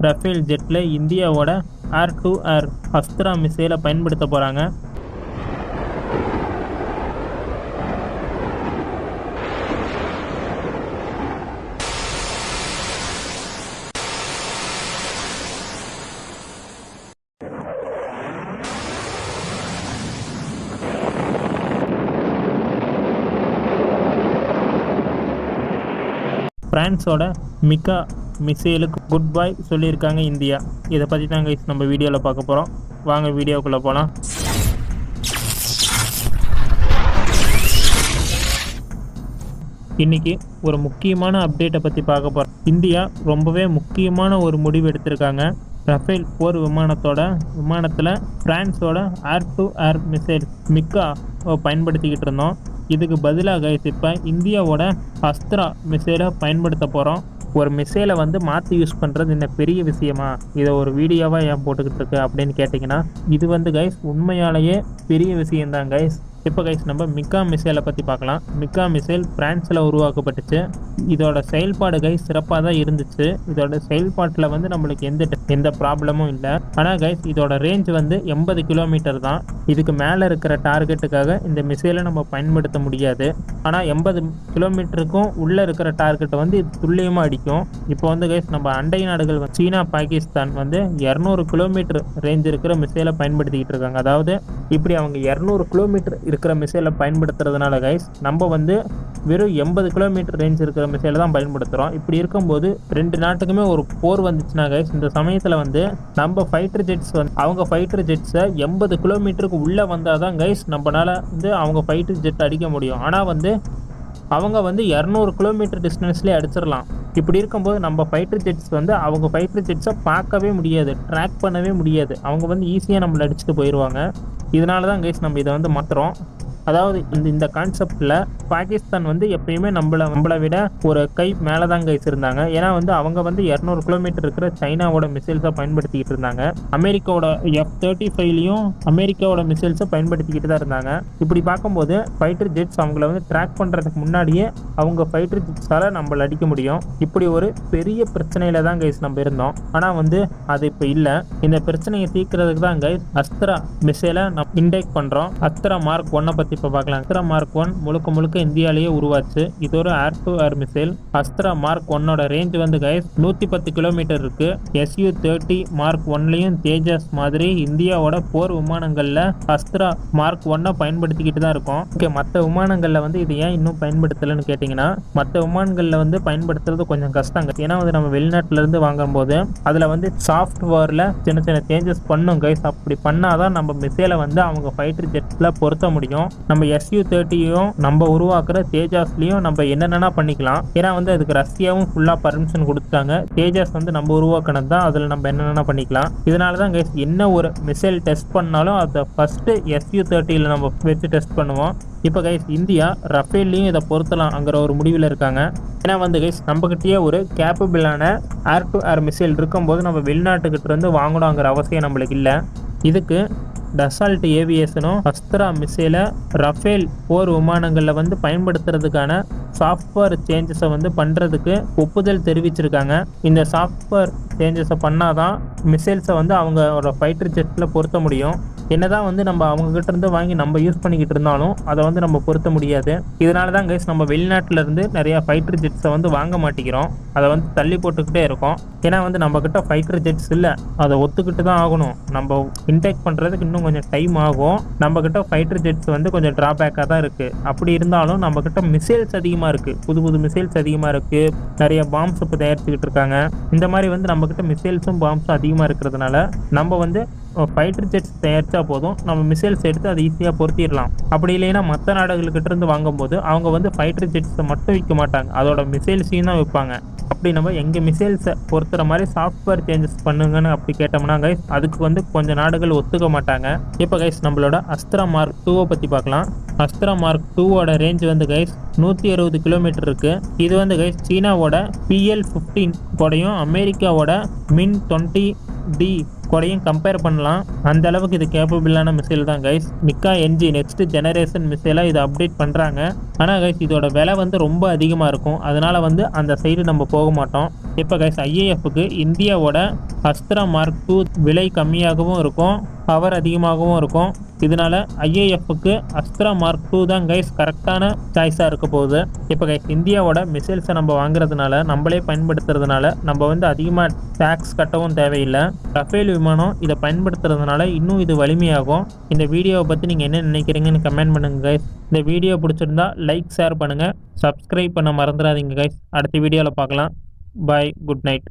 Rafale ஜெட்டில் இந்தியாவோட ஏர் to ஏர் அஸ்த்ரா மிசைலை பயன்படுத்த போகிறாங்க. பிரான்ஸோட மிகா மிசைலுக்கு குட் பை சொல்லியிருக்காங்க இந்தியா. இதை பற்றி தான் கைஸ் நம்ம வீடியோவில் பார்க்க போகிறோம். வாங்க வீடியோக்குள்ளே போகலாம். இன்றைக்கி ஒரு முக்கியமான அப்டேட்டை பற்றி பார்க்க போகிறோம். இந்தியா ரொம்பவே முக்கியமான ஒரு முடிவு எடுத்திருக்காங்க. ரஃபேல் போர் விமானத்தில் பிரான்ஸோட ஏர் டு ஏர் மிசைல் மிக்கா பயன்படுத்திக்கிட்டு இருந்தோம். இதுக்கு பதிலாக இப்போ இந்தியாவோட அஸ்த்ரா மிசைலை பயன்படுத்த போகிறோம். ஒரு மிசைலை மாற்றி யூஸ் பண்ணுறது என்ன பெரிய விஷயமா? இதை ஒரு வீடியோவாக ஏன் போட்டுக்கிட்டு இருக்கு அப்படின்னு கேட்டிங்கன்னா, இது கைஸ் உண்மையாலேயே பெரிய விஷயம்தான் கைஸ். இப்போ கைஸ் நம்ம மிக்கா மிசைலை பற்றி பார்க்கலாம். மிக்கா மிசைல் பிரான்ஸில் உருவாக்கப்பட்டுச்சு. இதோட செயல்பாடு கைஸ் சிறப்பாக தான் இருந்துச்சு. இதோட செயல்பாட்டில் நம்மளுக்கு எந்த ப்ராப்ளமும் இல்லை. ஆனால் கைஸ் இதோட ரேஞ்ச் 80 கிலோமீட்டர் தான். இதுக்கு மேலே இருக்கிற டார்கெட்டுக்காக இந்த மிசைலை நம்ம பயன்படுத்த முடியாது. ஆனால் 80 கிலோமீட்டருக்கும் உள்ளே இருக்கிற டார்கெட்டை இது துல்லியமாக அடிக்கும். இப்போ கைஸ் நம்ம அண்டை நாடுகள் சீனா, பாகிஸ்தான் 200 கிலோமீட்டர் ரேஞ்ச் இருக்கிற மிசைலை பயன்படுத்திக்கிட்டு இருக்காங்க. அதாவது இப்படி அவங்க 200 கிலோமீட்டர் இருக்கிற மிசைலை பயன்படுத்துறதுனால கைஸ் நம்ம வெறும் 80 கிலோமீட்டர் ரேஞ்ச் இருக்கிற மிசைலை தான் பயன்படுத்துகிறோம். இப்படி இருக்கும்போது ரெண்டு நாட்டுக்குமே ஒரு போர் வந்துச்சுன்னா கைஸ், இந்த சமயத்தில் நம்ம ஃபைட்டர் ஜெட்ஸ் அவங்க ஃபைட்டர் ஜெட்ஸை 80 கிலோமீட்டருக்கு உள்ளே வந்தால் தான் கைஸ் நம்மளால் அவங்க ஃபைட்டர் ஜெட் அடிக்க முடியும். ஆனால் அவங்க 200 கிலோமீட்டர் டிஸ்டன்ஸ்லேயே அடிச்சிடலாம். இப்படி இருக்கும்போது நம்ம ஃபைட்டர் ஜெட்ஸ் அவங்க ஃபைட்டர் ஜெட்ஸை பார்க்கவே முடியாது, ட்ராக் பண்ணவே முடியாது. அவங்க ஈஸியாக நம்மளை அடிச்சுட்டு போயிடுவாங்க. இதனால தான் கைஸ் நம்ம இதை மாற்றுறோம். அதாவது இந்த கான்செப்டில் பாகிஸ்தான் எப்பயுமே நம்மளை விட ஒரு கை மேலே தான் கைஸ் இருந்தாங்க. ஏன்னா அவங்க 200 கிலோமீட்டர் இருக்கிற சைனாவோட மிசைல்ஸை பயன்படுத்திக்கிட்டு இருந்தாங்க. அமெரிக்காவோட F-35லையும் அமெரிக்காவோட மிசைல்ஸை பயன்படுத்திக்கிட்டு தான் இருந்தாங்க. இப்படி பார்க்கும்போது ஃபைட்டர் ஜெட்ஸ் அவங்கள ட்ராக் பண்ணுறதுக்கு முன்னாடியே அவங்க ஃபைட்டர் ஜெட்ஸால் நம்மளை அடிக்க முடியும். இப்படி ஒரு பெரிய பிரச்சனையில தான் கைஸ் நம்ம இருந்தோம். ஆனால் அது இப்போ இல்லை. இந்த பிரச்சனையை தீர்க்கிறதுக்கு தான் கைஸ் அஸ்த்ரா மிசைலை நம்ம இன்டேக் பண்ணுறோம். அஸ்த்ரா மார்க் 1 பற்றி இப்போ பார்க்கலாம். அஸ்த்ரா மார்க் 1 முழுக்க இந்தியாலேயே உருவாச்சு. இது ஒரு air to air missile. Astra Mark 1ஓட ரேஞ்ச் கைஸ் 110 கிலோமீட்டர் இருக்கு. Su-30 மார்க் 1லையும் தேஜஸ் மாதிரி இந்தியாவோட போர் விமானங்களில் அஸ்த்ரா மார்க் 1 பயன்படுத்திக்கிட்டு தான் இருக்கும். ஓகே, மற்ற விமானங்களில் இது ஏன் இன்னும் பயன்படுத்தலைன்னு கேட்டிங்கன்னா, மற்ற விமானங்களில் பயன்படுத்துறது கொஞ்சம் கஷ்டங்க. ஏன்னா நம்ம வெளிநாட்டிலேருந்து வாங்கும்போது அதில் சாஃப்ட்வேரில் சின்ன சேஞ்சஸ் பண்ணும் கைஸ். அப்படி பண்ணாதான் நம்ம மிசைலை அவங்க ஃபைட்டர் ஜெட்டில் பொருத்த முடியும். நம்ம Su-30யும் நம்ம உருவாக்குற தேஜாஸ்லையும் நம்ம என்னென்னா பண்ணிக்கலாம். ஏன்னா அதுக்கு ரஷ்யாவும் ஃபுல்லாக பர்மிஷன் கொடுத்தாங்க. தேஜாஸ் நம்ம உருவாக்கினது தான், அதில் நம்ம என்னென்னா பண்ணிக்கலாம். இதனால தான் கைஸ் என்ன ஒரு மிசைல் டெஸ்ட் பண்ணாலும் அதை ஃபஸ்ட்டு Su-30யில் நம்ம வச்சு டெஸ்ட் பண்ணுவோம். இப்போ கைஸ் இந்தியா ரஃபேல்லையும் இதை பொருத்தலாம்ங்கிற ஒரு முடிவில் இருக்காங்க. ஏன்னா கைஸ் நம்மகிட்டயே ஒரு கேப்பபிளான ஏர் டு ஏர் மிசைல் இருக்கும்போது நம்ம வெளிநாட்டுக்கிட்ட இருந்து வாங்கணுங்கிற அவசியம் நம்மளுக்கு இல்லை. இதுக்கு டசால்ட் ஏவியேஷனும் அஸ்த்ரா மிசைலை ரஃபேல் போர் விமானங்களில் பயன்படுத்துறதுக்கான சாஃப்ட்வேர் சேஞ்சஸை பண்ணுறதுக்கு ஒப்புதல் தெரிவிச்சிருக்காங்க. இந்த சாஃப்ட்வேர் சேஞ்சஸை பண்ணாதான் மிசைல்ஸை அவங்களோட ஃபைட்டர் ஜெட்டில் பொருத்த முடியும். என்னதான் நம்ம அவங்ககிட்ட இருந்து வாங்கி நம்ம யூஸ் பண்ணிக்கிட்டு இருந்தாலும் அதை நம்ம பொருத்த முடியாது. இதனால தான் கைஸ் நம்ம வெளிநாட்டில் இருந்து நிறையா ஃபைட்டர் ஜெட்ஸை வாங்க மாட்டேங்கிறோம். அதை தள்ளி போட்டுக்கிட்டே இருக்கோம். ஏன்னா நம்மக்கிட்ட ஃபைட்டர் ஜெட்ஸ் இல்லை, அதை ஒத்துக்கிட்டு தான் ஆகணும். நம்ம இன்டேக் பண்ணுறதுக்கு இன்னும் கொஞ்சம் டைம் ஆகும். நம்மக்கிட்ட ஃபைட்டர் ஜெட்ஸ் கொஞ்சம் ட்ராபேக்காக தான் இருக்குது. அப்படி இருந்தாலும் நம்மக்கிட்ட மிசைல்ஸ் அதிகமாக இருக்குது, புது மிசைல்ஸ் அதிகமாக இருக்குது. நிறைய பாம்ஸ் இப்போ தயாரிச்சுக்கிட்டு இருக்காங்க. இந்த மாதிரி நம்மக்கிட்ட மிசைல்ஸும் பாம்ஸும் அதிகமாக இருக்கிறதுனால நம்ம ஃபைட்டர் ஜெட்ஸ் தயாரித்தா போதும், நம்ம மிசைல்ஸ் எடுத்து அதை ஈஸியாக பொருத்திடலாம். அப்படி இல்லைன்னா மற்ற நாடுகள்கிட்ட இருந்து வாங்கும்போது அவங்க ஃபைட்டர் ஜெட்ஸை மட்டும் விற்க மாட்டாங்க, அதோட மிசைல்ஸையும் தான் விற்பாங்க. அப்படி நம்ம எங்கள் மிசைல்ஸை பொறுத்துற மாதிரி சாஃப்ட்வேர் சேஞ்சஸ் பண்ணுங்கன்னு அப்படி கேட்டோம்னா கைஸ் அதுக்கு கொஞ்சம் நாடுகள் ஒத்துக்க மாட்டாங்க. இப்போ கைஸ் நம்மளோட அஸ்த்ரா மார்க் 2 பற்றி பார்க்கலாம். அஸ்த்ரா மார்க் 2ஓட ரேஞ்ச் கைஸ் 160 கிலோமீட்டர் இருக்குது. இது கைஸ் சீனாவோட PL-15 கூடையும் அமெரிக்காவோட MiG-20 டி கூடயும் கம்பேர் பண்ணலாம். அந்த அளவுக்கு இது கேப்பபிளான மிசைல் தான் கைஸ். மிக்கா என்ஜி நெக்ஸ்ட் ஜெனரேஷன் மிசைலாக இதை அப்டேட் பண்ணுறாங்க. ஆனால் கைஸ் இதோட விலை வந்து ரொம்ப அதிகமாக இருக்கும். அதனால வந்து அந்த சைடு நம்ம போக மாட்டோம். இப்போ கைஸ் ஐஏஎஃப்க்கு இந்தியாவோட அஸ்த்ரா மார்க் 2 விலை கம்மியாகவும் இருக்கும், பவர் அதிகமாகவும் இருக்கும். இதனால ஐஏஎஃப்க்கு அஸ்த்ரா மார்க் 2 தான் கைஸ் கரெக்டான சாய்ஸாக இருக்க போகுது. இப்போ கைஸ் இந்தியாவோட மிசைல்ஸை நம்ம வாங்குறதுனால, நம்மளே பயன்படுத்துறதுனால நம்ம வந்து அதிகமாக டேக்ஸ் கட்டவும் தேவையில்லை. ரஃபேல் விமானம் இதை பயன்படுத்துறதுனால இன்னும் இது வலிமையாகும். இந்த வீடியோவை பற்றி நீங்கள் என்ன நினைக்கிறீங்கன்னு கமெண்ட் பண்ணுங்க கைஸ். இந்த வீடியோ பிடிச்சிருந்தா லைக் ஷேர் பண்ணுங்கள், சப்ஸ்கிரைப் பண்ண மறந்துடாதீங்க கைஸ். அடுத்த வீடியோவில் பார்க்கலாம். பாய், குட் நைட்.